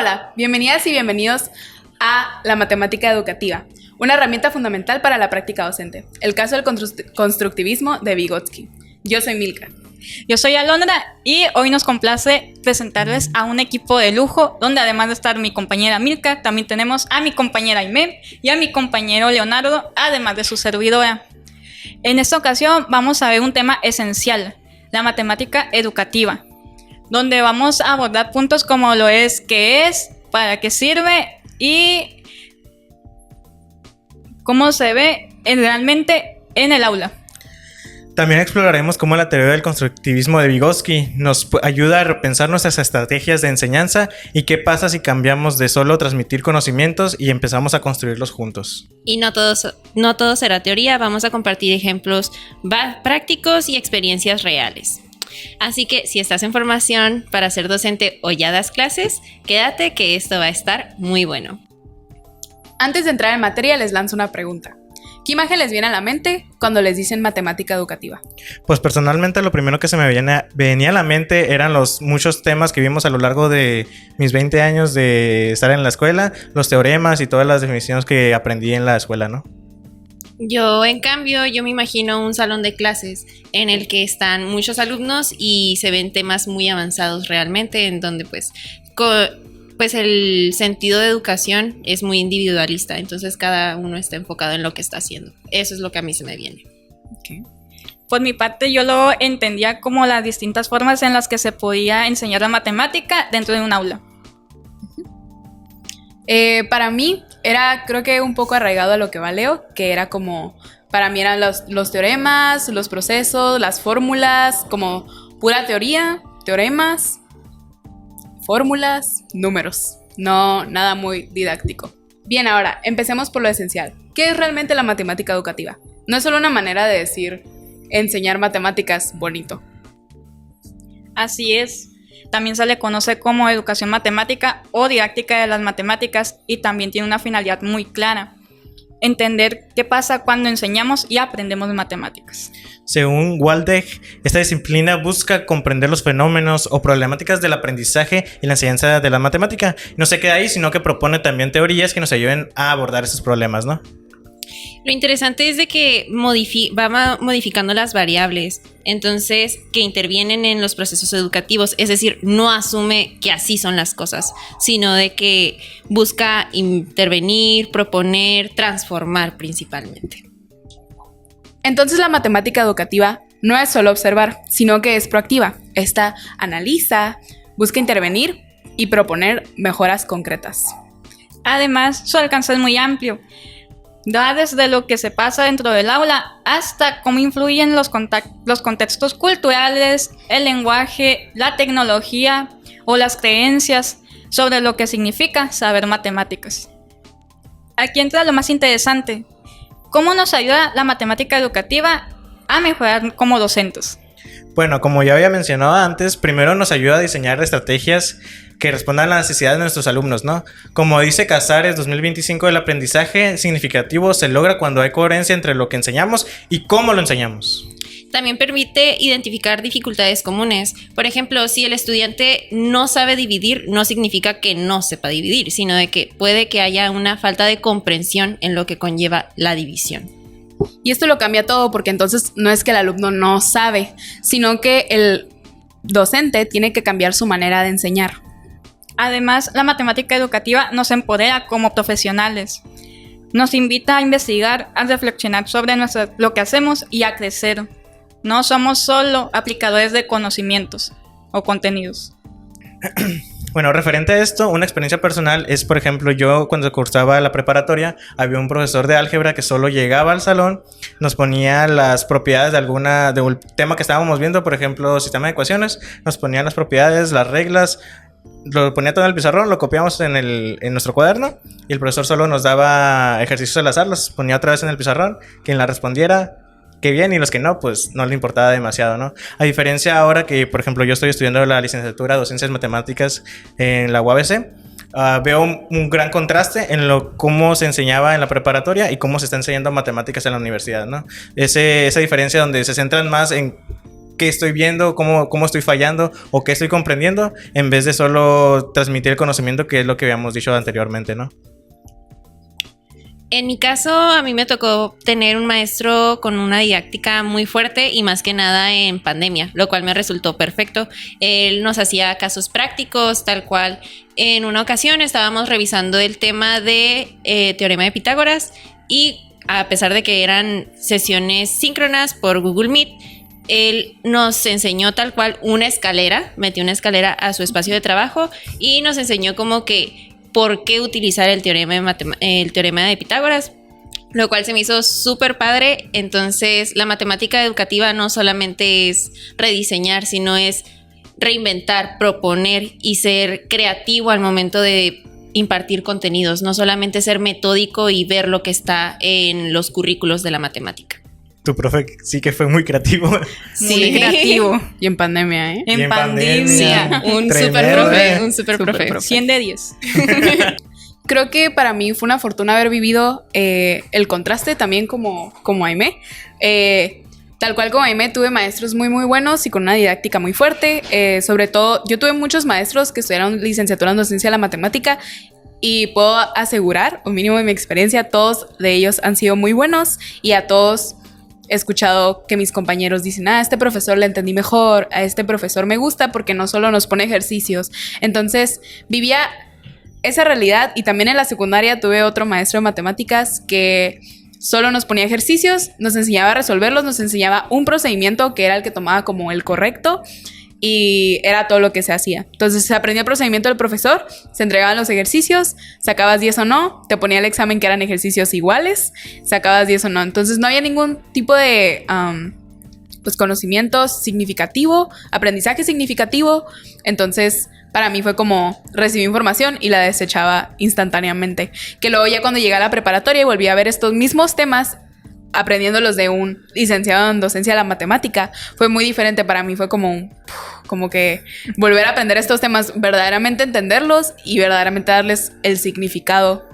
Hola, bienvenidas y bienvenidos a la matemática educativa, una herramienta fundamental para la práctica docente. El caso del constructivismo de Vygotsky. Yo soy Milka. Yo soy Alondra y hoy nos complace presentarles a un equipo de lujo donde además de estar mi compañera Milka, también tenemos a mi compañera Aimee y a mi compañero Leonardo, además de su servidora. En esta ocasión vamos a ver un tema esencial, la matemática educativa, donde vamos a abordar puntos como lo es, qué es, para qué sirve y cómo se ve realmente en el aula. También exploraremos cómo la teoría del constructivismo de Vygotsky nos ayuda a repensar nuestras estrategias de enseñanza y qué pasa si cambiamos de solo transmitir conocimientos y empezamos a construirlos juntos. Y no todo será teoría, vamos a compartir ejemplos prácticos y experiencias reales. Así que si estás en formación para ser docente o ya das clases, quédate que esto va a estar muy bueno. Antes de entrar en materia les lanzo una pregunta. ¿Qué imagen les viene a la mente cuando les dicen matemática educativa? Pues personalmente lo primero que se me venía a la mente eran los muchos temas que vimos a lo largo de mis 20 años de estar en la escuela, los teoremas y todas las definiciones que aprendí en la escuela, ¿no? Yo, en cambio, me imagino un salón de clases en el que están muchos alumnos y se ven temas muy avanzados realmente, en donde pues el sentido de educación es muy individualista, entonces cada uno está enfocado en lo que está haciendo. Eso es lo que a mí se me viene. Okay. Por mi parte, yo lo entendía como las distintas formas en las que se podía enseñar la matemática dentro de un aula. Para mí era, creo que un poco arraigado a lo que va Leo, que era como, para mí eran los teoremas, los procesos, las fórmulas, como pura teoría, teoremas, fórmulas, números, no nada muy didáctico. Bien, ahora empecemos por lo esencial. ¿Qué es realmente la matemática educativa? No es solo una manera de decir enseñar matemáticas bonito. Así es. También se le conoce como educación matemática o didáctica de las matemáticas y también tiene una finalidad muy clara: entender qué pasa cuando enseñamos y aprendemos matemáticas. Según Waldeck, esta disciplina busca comprender los fenómenos o problemáticas del aprendizaje y la enseñanza de la matemática. No se queda ahí, sino que propone también teorías que nos ayuden a abordar esos problemas, ¿no? Lo interesante es de que va modificando las variables, entonces que intervienen en los procesos educativos, es decir, no asume que así son las cosas, sino de que busca intervenir, proponer, transformar principalmente. Entonces la matemática educativa no es solo observar, sino que es proactiva. Esta analiza, busca intervenir y proponer mejoras concretas. Además, su alcance es muy amplio. Va desde lo que se pasa dentro del aula hasta cómo influyen los contextos culturales, el lenguaje, la tecnología o las creencias sobre lo que significa saber matemáticas. Aquí entra lo más interesante: ¿cómo nos ayuda la matemática educativa a mejorar como docentes? Bueno, como ya había mencionado antes, primero nos ayuda a diseñar estrategias que respondan a las necesidades de nuestros alumnos, ¿no? Como dice Casares 2025, el aprendizaje significativo se logra cuando hay coherencia entre lo que enseñamos y cómo lo enseñamos. También permite identificar dificultades comunes. Por ejemplo, si el estudiante no sabe dividir, no significa que no sepa dividir, sino de que puede que haya una falta de comprensión en lo que conlleva la división. Y esto lo cambia todo, porque entonces no es que el alumno no sabe, sino que el docente tiene que cambiar su manera de enseñar. Además, la matemática educativa nos empodera como profesionales. Nos invita a investigar, a reflexionar sobre lo que hacemos y a crecer. No somos solo aplicadores de conocimientos o contenidos. Bueno, referente a esto, una experiencia personal es, por ejemplo, yo cuando cursaba la preparatoria, había un profesor de álgebra que solo llegaba al salón, nos ponía las propiedades de un tema que estábamos viendo, por ejemplo, sistema de ecuaciones, nos ponía las propiedades, las reglas, lo ponía todo en el pizarrón, lo copiamos en nuestro cuaderno y el profesor solo nos daba ejercicios al azar, los ponía otra vez en el pizarrón, quien la respondiera, qué bien, y los que no, pues no le importaba demasiado, ¿no? A diferencia ahora que, por ejemplo, yo estoy estudiando la licenciatura de Ciencias Matemáticas en la UABC, veo un gran contraste en cómo se enseñaba en la preparatoria y cómo se está enseñando matemáticas en la universidad, ¿no? Esa diferencia donde se centran más en qué estoy viendo, cómo estoy fallando o qué estoy comprendiendo, en vez de solo transmitir el conocimiento, que es lo que habíamos dicho anteriormente, ¿no? En mi caso, a mí me tocó tener un maestro con una didáctica muy fuerte y más que nada en pandemia, lo cual me resultó perfecto. Él nos hacía casos prácticos, tal cual. En una ocasión estábamos revisando el tema de teorema de Pitágoras y a pesar de que eran sesiones síncronas por Google Meet, él nos enseñó tal cual una escalera, metió una escalera a su espacio de trabajo y nos enseñó como que por qué utilizar el teorema de Pitágoras, lo cual se me hizo súper padre. Entonces, la matemática educativa no solamente es rediseñar, sino es reinventar, proponer y ser creativo al momento de impartir contenidos, no solamente ser metódico y ver lo que está en los currículos de la matemática. Tu profe sí que fue muy creativo. Muy creativo. Y en pandemia, ¿eh? En pandemia. Un Tremendo. super profe. 100 de 10. Creo que para mí fue una fortuna haber vivido el contraste también como Aimé. Tal cual como Aimé, tuve maestros muy muy buenos y con una didáctica muy fuerte. Sobre todo, yo tuve muchos maestros que estudiaron licenciatura en docencia de la matemática y puedo asegurar, o mínimo de mi experiencia, todos de ellos han sido muy buenos y a todos he escuchado que mis compañeros dicen, a este profesor le entendí mejor, a este profesor me gusta porque no solo nos pone ejercicios. Entonces vivía esa realidad y también en la secundaria tuve otro maestro de matemáticas que solo nos ponía ejercicios, nos enseñaba a resolverlos, nos enseñaba un procedimiento que era el que tomaba como el correcto y era todo lo que se hacía. Entonces se aprendía el procedimiento del profesor, se entregaban los ejercicios, sacabas 10 o no, te ponía el examen que eran ejercicios iguales, sacabas 10 o no. Entonces no había ningún tipo de pues conocimiento significativo, aprendizaje significativo. Entonces para mí fue como recibí información y la desechaba instantáneamente. Que luego ya cuando llegué a la preparatoria y volví a ver estos mismos temas, aprendiéndolos de un licenciado en docencia de la matemática, fue muy diferente para mí. Fue como que volver a aprender estos temas, verdaderamente entenderlos y verdaderamente darles el significado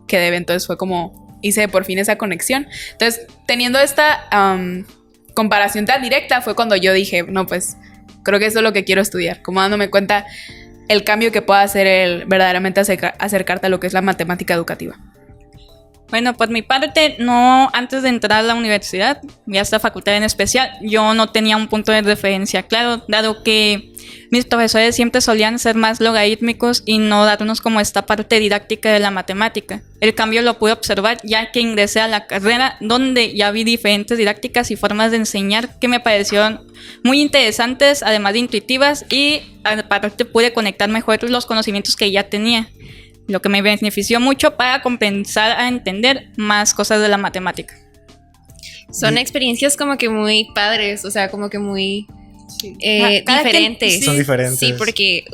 que deben. Entonces fue como hice por fin esa conexión. Entonces teniendo esta comparación tan directa fue cuando yo dije, no, pues creo que eso es lo que quiero estudiar, como dándome cuenta el cambio que pueda hacer el verdaderamente acercarte a lo que es la matemática educativa. Bueno, por mi parte, no, antes de entrar a la universidad y a esta facultad en especial, yo no tenía un punto de referencia claro, dado que mis profesores siempre solían ser más logarítmicos y no darnos como esta parte didáctica de la matemática. El cambio lo pude observar ya que ingresé a la carrera, donde ya vi diferentes didácticas y formas de enseñar que me parecieron muy interesantes, además de intuitivas, y aparte pude conectar mejor los conocimientos que ya tenía, lo que me benefició mucho para comenzar a entender más cosas de la matemática. Son experiencias como que muy padres, o sea, como que muy diferentes. Son diferentes. Sí, porque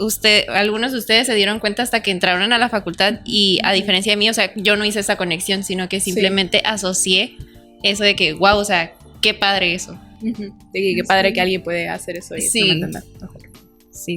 algunos de ustedes se dieron cuenta hasta que entraron a la facultad y a diferencia de mí, o sea, yo no hice esa conexión, sino que simplemente asocié eso de que, wow, o sea, qué padre eso. De que qué padre que alguien puede hacer eso y Sí. entender. Sí.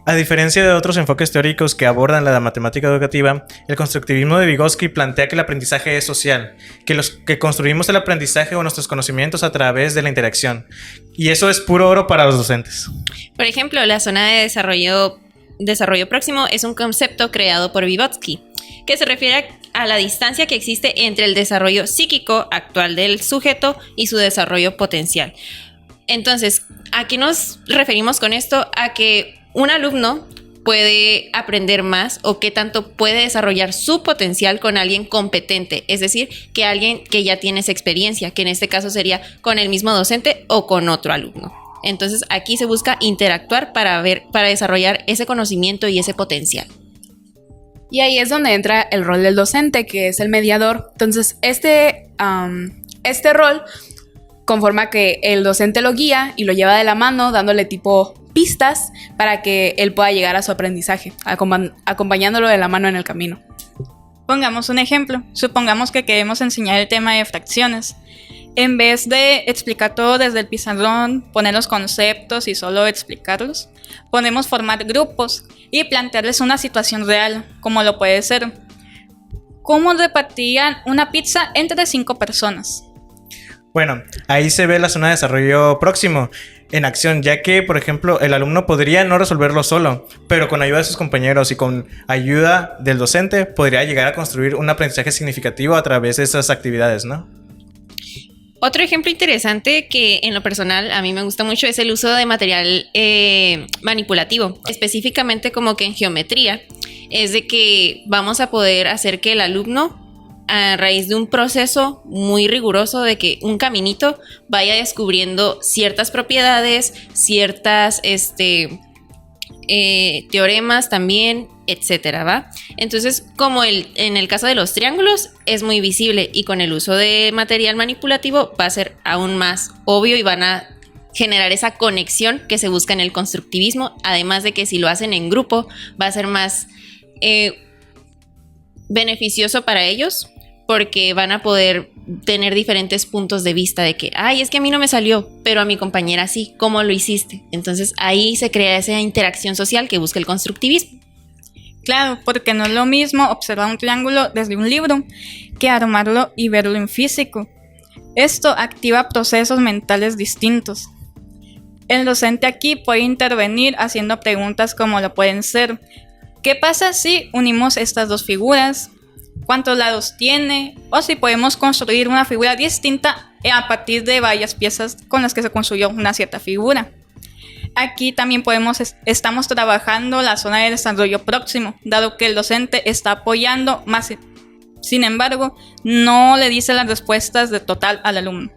A diferencia de otros enfoques teóricos que abordan la matemática educativa, el constructivismo de Vygotsky plantea que el aprendizaje es social, que construimos el aprendizaje o nuestros conocimientos a través de la interacción. Y eso es puro oro para los docentes. Por ejemplo, la zona de desarrollo próximo es un concepto creado por Vygotsky, que se refiere a la distancia que existe entre el desarrollo psíquico actual del sujeto y su desarrollo potencial. Entonces, ¿a qué nos referimos con esto? A que un alumno puede aprender más o qué tanto puede desarrollar su potencial con alguien competente, es decir, que alguien que ya tiene esa experiencia, que en este caso sería con el mismo docente o con otro alumno. Entonces, aquí se busca interactuar para desarrollar ese conocimiento y ese potencial. Y ahí es donde entra el rol del docente, que es el mediador. Entonces, este rol conforma que el docente lo guía y lo lleva de la mano, dándole tipo pistas para que él pueda llegar a su aprendizaje, acompañándolo de la mano en el camino. Pongamos un ejemplo. Supongamos que queremos enseñar el tema de fracciones. En vez de explicar todo desde el pizarrón, poner los conceptos y solo explicarlos, podemos formar grupos y plantearles una situación real, como lo puede ser: ¿cómo repartirían una pizza entre 5 personas? Bueno, ahí se ve la zona de desarrollo próximo en acción, ya que, por ejemplo, el alumno podría no resolverlo solo, pero con ayuda de sus compañeros y con ayuda del docente podría llegar a construir un aprendizaje significativo a través de esas actividades, ¿no? Otro ejemplo interesante que en lo personal a mí me gusta mucho es el uso de material manipulativo, específicamente como que en geometría, es de que vamos a poder hacer que el alumno, a raíz de un proceso muy riguroso de que un caminito vaya descubriendo ciertas propiedades, ciertas teoremas también, etcétera, ¿va? Entonces, como en el caso de los triángulos es muy visible y con el uso de material manipulativo va a ser aún más obvio y van a generar esa conexión que se busca en el constructivismo, además de que si lo hacen en grupo va a ser más beneficioso para ellos, porque van a poder tener diferentes puntos de vista de que, ay, es que a mí no me salió, pero a mi compañera sí, ¿cómo lo hiciste? Entonces ahí se crea esa interacción social que busca el constructivismo. Claro, porque no es lo mismo observar un triángulo desde un libro que armarlo y verlo en físico. Esto activa procesos mentales distintos. El docente aquí puede intervenir haciendo preguntas como lo pueden ser: ¿qué pasa si unimos estas dos figuras? ¿Cuántos lados tiene? O si podemos construir una figura distinta a partir de varias piezas con las que se construyó una cierta figura. Aquí también estamos trabajando la zona de desarrollo próximo, dado que el docente está apoyando más. Sin embargo, no le dice las respuestas de total al alumno.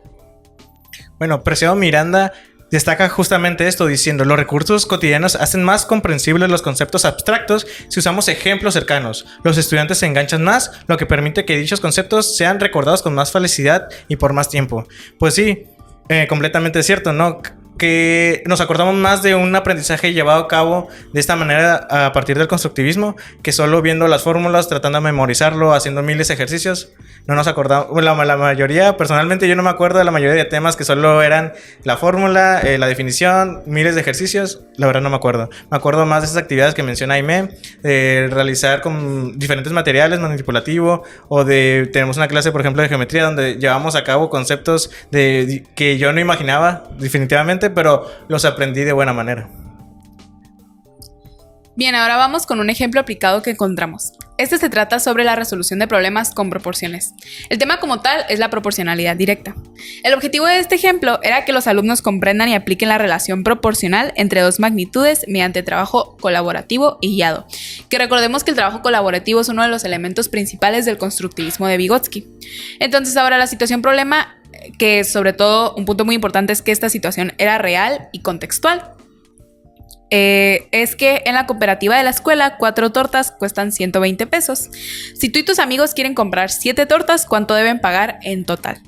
Bueno, Preciado Miranda destaca justamente esto diciendo: los recursos cotidianos hacen más comprensibles los conceptos abstractos si usamos ejemplos cercanos. Los estudiantes se enganchan más, lo que permite que dichos conceptos sean recordados con más facilidad y por más tiempo. Pues sí, completamente cierto, ¿no? Que nos acordamos más de un aprendizaje llevado a cabo de esta manera a partir del constructivismo que solo viendo las fórmulas, tratando de memorizarlo, haciendo miles de ejercicios. No nos acordamos, la mayoría, personalmente yo no me acuerdo de la mayoría de temas que solo eran la fórmula, la definición, miles de ejercicios, la verdad no me acuerdo. Me acuerdo más de esas actividades que menciona Aimé, de realizar con diferentes materiales manipulativo, o tenemos una clase por ejemplo de geometría donde llevamos a cabo conceptos que yo no imaginaba definitivamente, pero los aprendí de buena manera. Bien, ahora vamos con un ejemplo aplicado que encontramos. Este se trata sobre la resolución de problemas con proporciones. El tema como tal es la proporcionalidad directa. El objetivo de este ejemplo era que los alumnos comprendan y apliquen la relación proporcional entre dos magnitudes mediante trabajo colaborativo y guiado. Que recordemos que el trabajo colaborativo es uno de los elementos principales del constructivismo de Vygotsky. Entonces ahora la situación problema, que sobre todo un punto muy importante es que esta situación era real y contextual. Es que en la cooperativa de la escuela 4 tortas cuestan 120 pesos. Si tú y tus amigos quieren comprar 7 tortas, ¿cuánto deben pagar en total?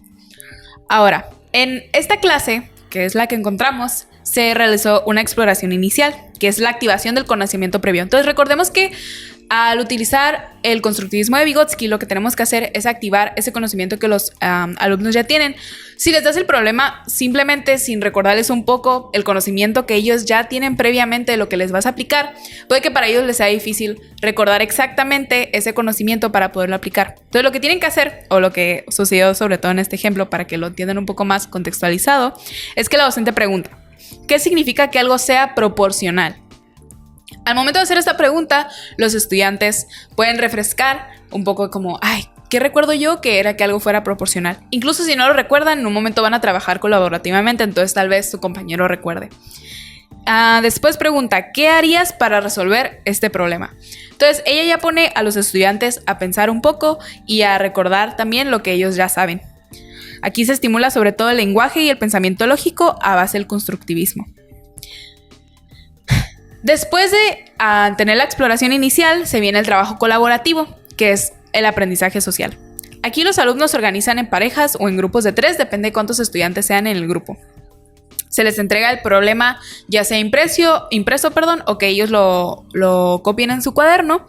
Ahora, en esta clase, que es la que encontramos, se realizó una exploración inicial, que es la activación del conocimiento previo. Entonces recordemos que al utilizar el constructivismo de Vygotsky, lo que tenemos que hacer es activar ese conocimiento que los alumnos ya tienen. Si les das el problema, simplemente sin recordarles un poco el conocimiento que ellos ya tienen previamente de lo que les vas a aplicar, puede que para ellos les sea difícil recordar exactamente ese conocimiento para poderlo aplicar. Entonces lo que tienen que hacer, o lo que sucedió sobre todo en este ejemplo para que lo entiendan un poco más contextualizado, es que la docente pregunta: ¿qué significa que algo sea proporcional? Al momento de hacer esta pregunta, los estudiantes pueden refrescar un poco como, ay, ¿qué recuerdo yo que era que algo fuera proporcional? Incluso si no lo recuerdan, en un momento van a trabajar colaborativamente, entonces tal vez su compañero recuerde. Después pregunta, ¿qué harías para resolver este problema? Entonces ella ya pone a los estudiantes a pensar un poco y a recordar también lo que ellos ya saben. Aquí se estimula sobre todo el lenguaje y el pensamiento lógico a base del constructivismo. Después de tener la exploración inicial, se viene el trabajo colaborativo, que es el aprendizaje social. Aquí los alumnos se organizan en parejas o en grupos de 3, depende de cuántos estudiantes sean en el grupo. Se les entrega el problema ya sea impreso, o que ellos lo copien en su cuaderno.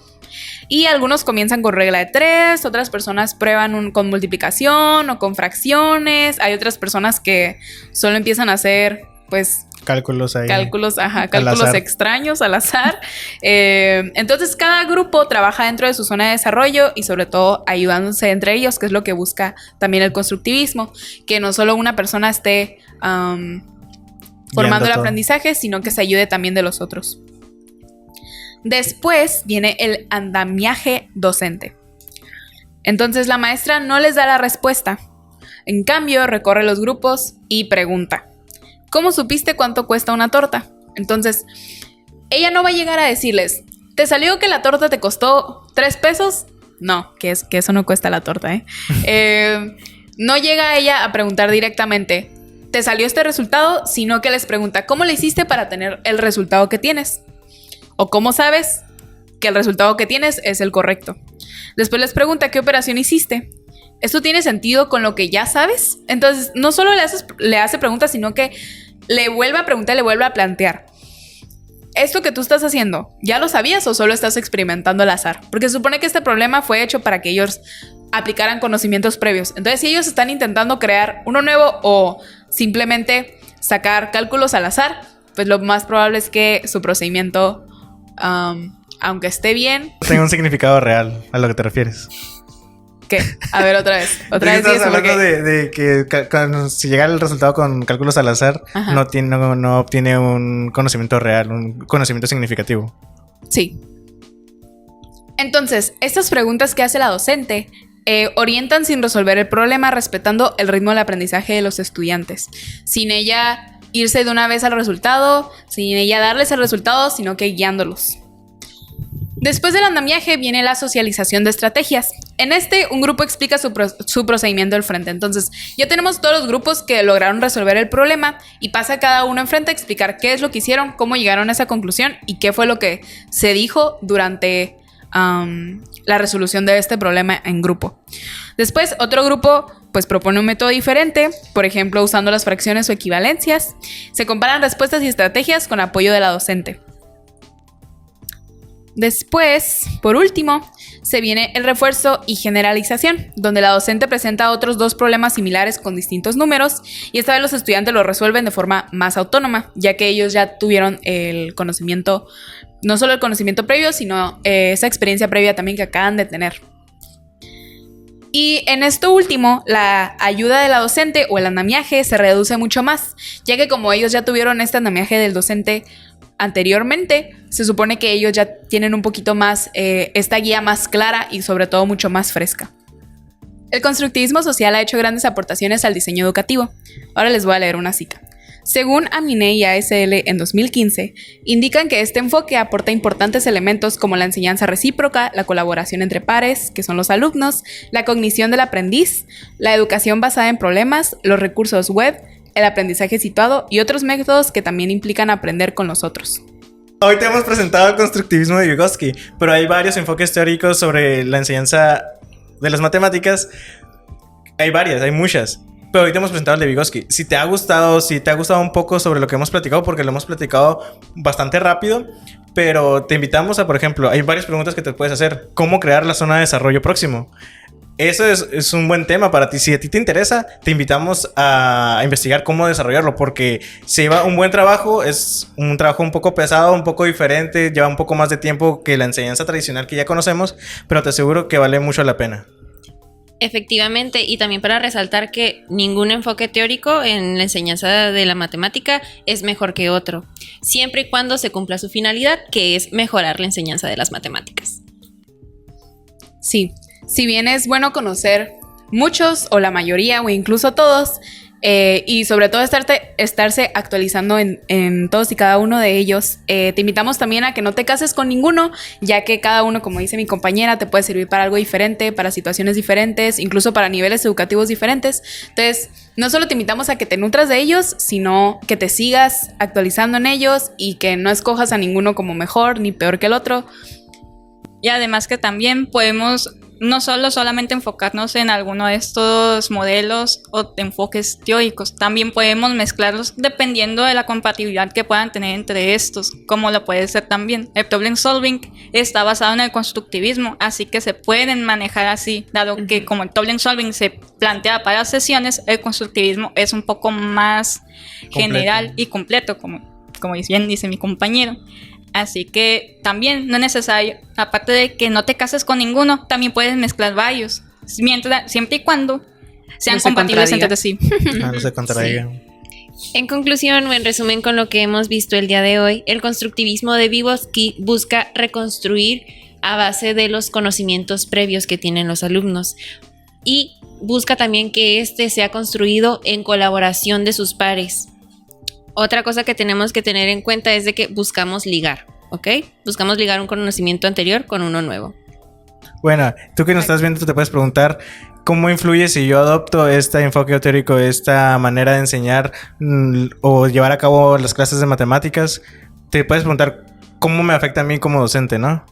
Y algunos comienzan con regla de 3, otras personas prueban con multiplicación o con fracciones. Hay otras personas que solo empiezan a hacer pues Cálculos ahí. Cálculos azar. extraños al azar. Entonces cada grupo trabaja dentro de su zona de desarrollo y sobre todo ayudándose entre ellos, que es lo que busca también el constructivismo, que no solo una persona esté formando el aprendizaje, sino que se ayude también de los otros. Después viene el andamiaje docente. Entonces la maestra no les da la respuesta. En cambio, recorre los grupos y pregunta: ¿cómo supiste cuánto cuesta una torta? Entonces, ella no va a llegar a decirles: ¿te salió que la torta te costó 3 pesos? No, que eso no cuesta la torta, ¿eh? No llega ella a preguntar directamente: ¿te salió este resultado? Sino que les pregunta: ¿cómo le hiciste para tener el resultado que tienes? ¿O cómo sabes que el resultado que tienes es el correcto? Después les pregunta: ¿qué operación hiciste? ¿Esto tiene sentido con lo que ya sabes? Entonces, no solo le hace preguntas, sino que le vuelve a preguntar, le vuelve a plantear: ¿esto que tú estás haciendo, ya lo sabías o solo estás experimentando al azar? Porque se supone que este problema fue hecho para que ellos aplicaran conocimientos previos. Entonces, si ellos están intentando crear uno nuevo o simplemente sacar cálculos al azar, pues lo más probable es que su procedimiento, aunque esté bien, tenga un significado real a lo que te refieres. ¿qué? A ver, otra vez. Otra vez. Estás Eso, hablando porque... de que si llega el resultado con cálculos al azar, no obtiene un conocimiento real, un conocimiento significativo. Sí. Entonces, estas preguntas que hace la docente orientan sin resolver el problema, respetando el ritmo del aprendizaje de los estudiantes, sin ella irse de una vez al resultado, sin ella darles el resultado, sino que guiándolos. Después del andamiaje viene la socialización de estrategias. En un grupo explica su procedimiento al frente. Entonces, ya tenemos todos los grupos que lograron resolver el problema y pasa cada uno enfrente a explicar qué es lo que hicieron, cómo llegaron a esa conclusión y qué fue lo que se dijo durante la resolución de este problema en grupo. Después, otro grupo pues propone un método diferente, por ejemplo, usando las fracciones o equivalencias. Se comparan respuestas y estrategias con apoyo de la docente. Después, por último, se viene el refuerzo y generalización, donde la docente presenta otros 2 problemas similares con distintos números y esta vez los estudiantes lo resuelven de forma más autónoma, ya que ellos ya tuvieron el conocimiento, no solo el conocimiento previo, sino esa experiencia previa también que acaban de tener. Y en esto último, la ayuda de la docente o el andamiaje se reduce mucho más, ya que como ellos ya tuvieron este andamiaje del docente anteriormente, se supone que ellos ya tienen un poquito más esta guía más clara y sobre todo mucho más fresca. El constructivismo social ha hecho grandes aportaciones al diseño educativo. Ahora les voy a leer una cita. Según Aminé y ASL en 2015, indican que este enfoque aporta importantes elementos como la enseñanza recíproca, la colaboración entre pares, que son los alumnos, la cognición del aprendiz, la educación basada en problemas, los recursos web, el aprendizaje situado y otros métodos que también implican aprender con los otros. Hoy te hemos presentado el constructivismo de Vygotsky, pero hay varios enfoques teóricos sobre la enseñanza de las matemáticas. Hay muchas. Pero hoy te hemos presentado el de Vygotsky. Si te ha gustado un poco sobre lo que hemos platicado, porque lo hemos platicado bastante rápido, pero te invitamos a, por ejemplo, hay varias preguntas que te puedes hacer. ¿Cómo crear la zona de desarrollo próximo? Eso es un buen tema para ti. Si a ti te interesa, te invitamos a investigar cómo desarrollarlo, porque se lleva un buen trabajo, es un trabajo un poco pesado, un poco diferente, lleva un poco más de tiempo que la enseñanza tradicional que ya conocemos, pero te aseguro que vale mucho la pena. Efectivamente, y también para resaltar que ningún enfoque teórico en la enseñanza de la matemática es mejor que otro, siempre y cuando se cumpla su finalidad, que es mejorar la enseñanza de las matemáticas. Sí, si bien es bueno conocer muchos o la mayoría o incluso todos, y sobre todo estarse actualizando en todos y cada uno de ellos, te invitamos también a que no te cases con ninguno, ya que cada uno, como dice mi compañera, te puede servir para algo diferente, para situaciones diferentes, incluso para niveles educativos diferentes. Entonces, no solo te invitamos a que te nutras de ellos, sino que te sigas actualizando en ellos y que no escojas a ninguno como mejor ni peor que el otro. Y además que también podemos no solamente enfocarnos en alguno de estos modelos o enfoques teóricos, también podemos mezclarlos dependiendo de la compatibilidad que puedan tener entre estos, como lo puede ser también. El problem solving está basado en el constructivismo, así que se pueden manejar así, dado que como el problem solving se plantea para sesiones, el constructivismo es un poco más general y completo, como bien dice mi compañero. Así que también no es necesario, aparte de que no te cases con ninguno, también puedes mezclar varios, siempre y cuando sean compatibles entre sí. No se contradigan. En conclusión o en resumen con lo que hemos visto el día de hoy, el constructivismo de Vygotsky busca reconstruir a base de los conocimientos previos que tienen los alumnos y busca también que este sea construido en colaboración de sus pares. Otra cosa que tenemos que tener en cuenta es de que buscamos ligar, ¿ok? Buscamos ligar un conocimiento anterior con uno nuevo. Bueno, tú que nos estás viendo, tú te puedes preguntar cómo influye si yo adopto este enfoque teórico, esta manera de enseñar o llevar a cabo las clases de matemáticas. Te puedes preguntar cómo me afecta a mí como docente, ¿no?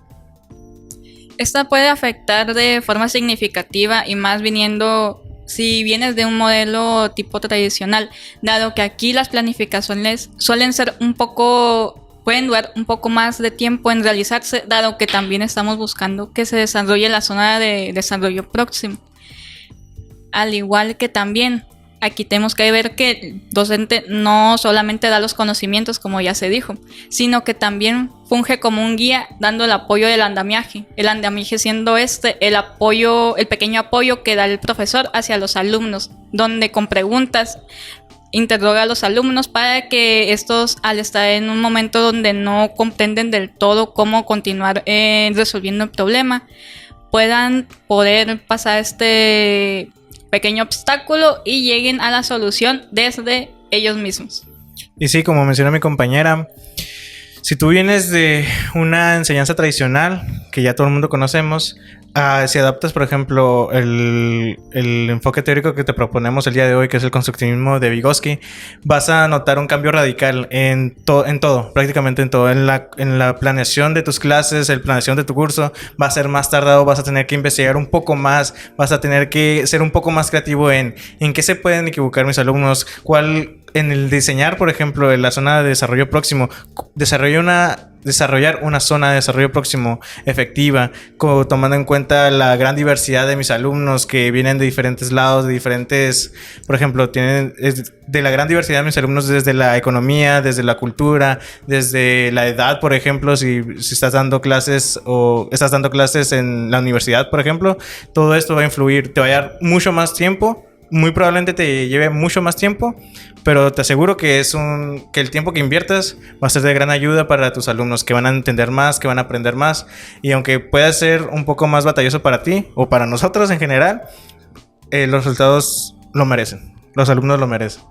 Esta puede afectar de forma significativa y más viniendo... si vienes de un modelo tipo tradicional, dado que aquí las planificaciones suelen ser pueden durar un poco más de tiempo en realizarse, dado que también estamos buscando que se desarrolle la zona de desarrollo próximo. Al igual que también aquí tenemos que ver que el docente no solamente da los conocimientos, como ya se dijo, sino que también funge como un guía dando el apoyo del andamiaje. El andamiaje siendo el pequeño apoyo que da el profesor hacia los alumnos, donde con preguntas interroga a los alumnos para que estos, al estar en un momento donde no comprenden del todo cómo continuar resolviendo el problema, puedan poder pasar este pequeño obstáculo y lleguen a la solución desde ellos mismos. Y sí, como mencionó mi compañera, si tú vienes de una enseñanza tradicional que ya todo el mundo conocemos, si adaptas, por ejemplo, el enfoque teórico que te proponemos el día de hoy, que es el constructivismo de Vygotsky, vas a notar un cambio radical en todo, prácticamente en todo. En la planeación de tus clases, en la planeación de tu curso, va a ser más tardado, vas a tener que investigar un poco más, vas a tener que ser un poco más creativo en qué se pueden equivocar mis alumnos, en el diseñar, por ejemplo, en la zona de desarrollo próximo, desarrollar una zona de desarrollo próximo efectiva, tomando en cuenta la gran diversidad de mis alumnos que vienen de diferentes lados, por ejemplo, de la gran diversidad de mis alumnos desde la economía, desde la cultura, desde la edad, por ejemplo, si estás dando clases en la universidad, por ejemplo, todo esto va a influir, te va a llevar mucho más tiempo, muy probablemente te lleve mucho más tiempo, pero te aseguro que el tiempo que inviertas va a ser de gran ayuda para tus alumnos, que van a entender más, que van a aprender más, y aunque pueda ser un poco más batalloso para ti o para nosotros en general, los resultados lo merecen, los alumnos lo merecen.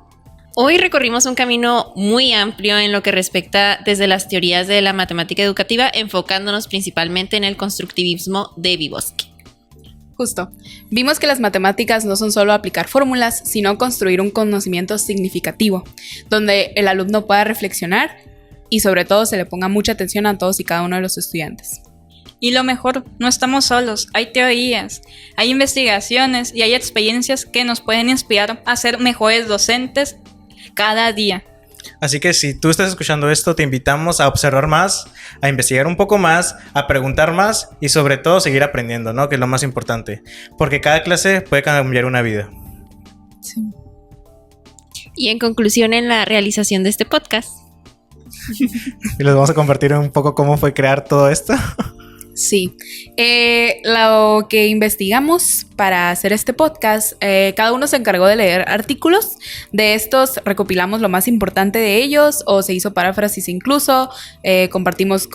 Hoy recorrimos un camino muy amplio en lo que respecta desde las teorías de la matemática educativa, enfocándonos principalmente en el constructivismo de Vygotsky. Justo. Vimos que las matemáticas no son solo aplicar fórmulas, sino construir un conocimiento significativo, donde el alumno pueda reflexionar y sobre todo se le ponga mucha atención a todos y cada uno de los estudiantes. Y lo mejor, no estamos solos, hay teorías, hay investigaciones y hay experiencias que nos pueden inspirar a ser mejores docentes cada día. Así que si tú estás escuchando esto, te invitamos a observar más, a investigar un poco más, a preguntar más y sobre todo seguir aprendiendo, ¿no? Que es lo más importante. Porque cada clase puede cambiar una vida. Sí. Y en conclusión, en la realización de este podcast. Y les vamos a compartir un poco cómo fue crear todo esto. Sí, lo que investigamos para hacer este podcast, cada uno se encargó de leer artículos. De estos recopilamos lo más importante de ellos, o se hizo paráfrasis incluso. Compartimos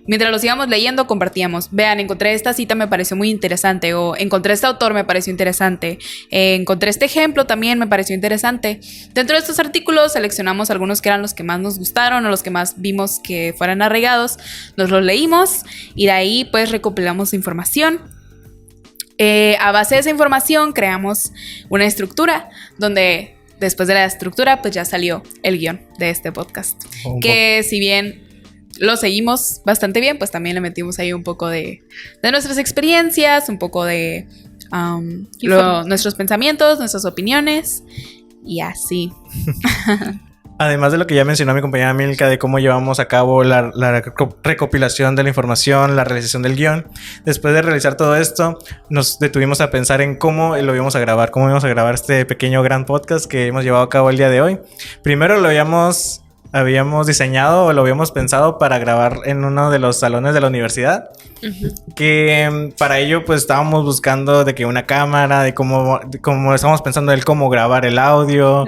mientras los íbamos leyendo, compartíamos. Vean, encontré esta cita, me pareció muy interesante, o encontré este autor, me pareció interesante. Encontré este ejemplo, también me pareció interesante. Dentro de estos artículos seleccionamos algunos que eran los que más nos gustaron o los que más vimos que fueran arraigados. Nos los leímos y de ahí pues recopilamos información. A base de esa información creamos una estructura donde después de la estructura pues ya salió el guión de este podcast. Que si bien lo seguimos bastante bien, pues también le metimos ahí un poco de nuestras experiencias, un poco de nuestros pensamientos, nuestras opiniones y así. Además de lo que ya mencionó mi compañera Milka de cómo llevamos a cabo la recopilación de la información, la realización del guión, después de realizar todo esto, nos detuvimos a pensar en cómo lo íbamos a grabar, cómo íbamos a grabar este pequeño gran podcast que hemos llevado a cabo el día de hoy. Primero lo habíamos diseñado o lo habíamos pensado para grabar en uno de los salones de la universidad. Que para ello pues estábamos buscando de que una cámara, de cómo estábamos pensando en cómo grabar el audio,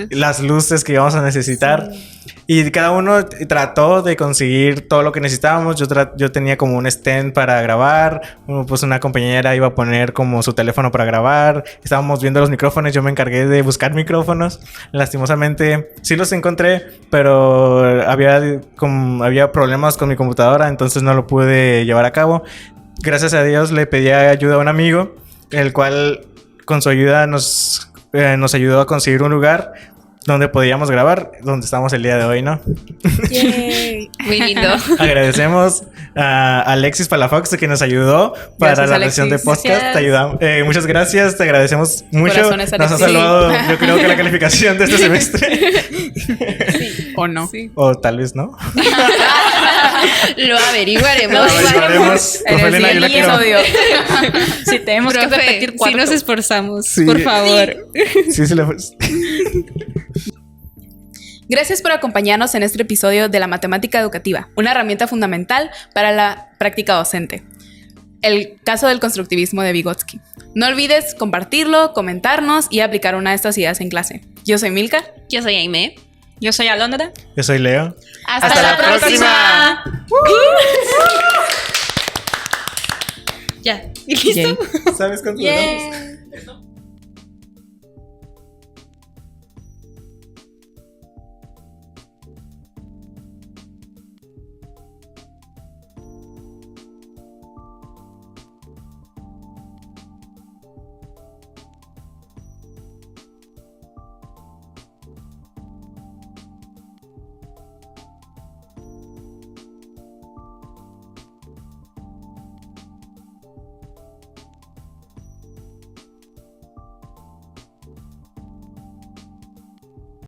las luces que íbamos a necesitar. Sí. Y cada uno trató de conseguir todo lo que necesitábamos. Yo tenía como un stand para grabar, pues una compañera iba a poner como su teléfono para grabar. Estábamos viendo los micrófonos, yo me encargué de buscar micrófonos. Lastimosamente sí los encontré, pero había problemas con mi computadora, entonces no lo pude llevar a cabo. Gracias a Dios le pedí ayuda a un amigo, el cual con su ayuda nos ayudó a conseguir un lugar donde podíamos grabar, donde estamos el día de hoy, ¿no? Yay. Muy lindo. Agradecemos a Alexis Palafox que nos ayudó para gracias, la Alexis. versión de podcast. Te ayudamos. Muchas gracias, te agradecemos mucho. Corazones, nos ha Alexis. salvado, yo creo que la calificación de este semestre. Sí. O no. Sí. O tal vez no. Lo averiguaremos. Lo averiguaremos. En Profe el Elena, yo la siguiente quiero. episodio. Sí, tenemos que Profe, repetir si cuarto. nos esforzamos, Sí. por favor. Sí, sí, Gracias por acompañarnos en este episodio de la matemática educativa, una herramienta fundamental para la práctica docente. El caso del constructivismo de Vygotsky. No olvides compartirlo, comentarnos y aplicar una de estas ideas en clase. Yo soy Milka. Yo soy Aimee. Yo soy Alondra. Yo soy Leo. ¡Hasta la próxima! Ya. ¿Listo? ¿Sabes cuánto? Yeah.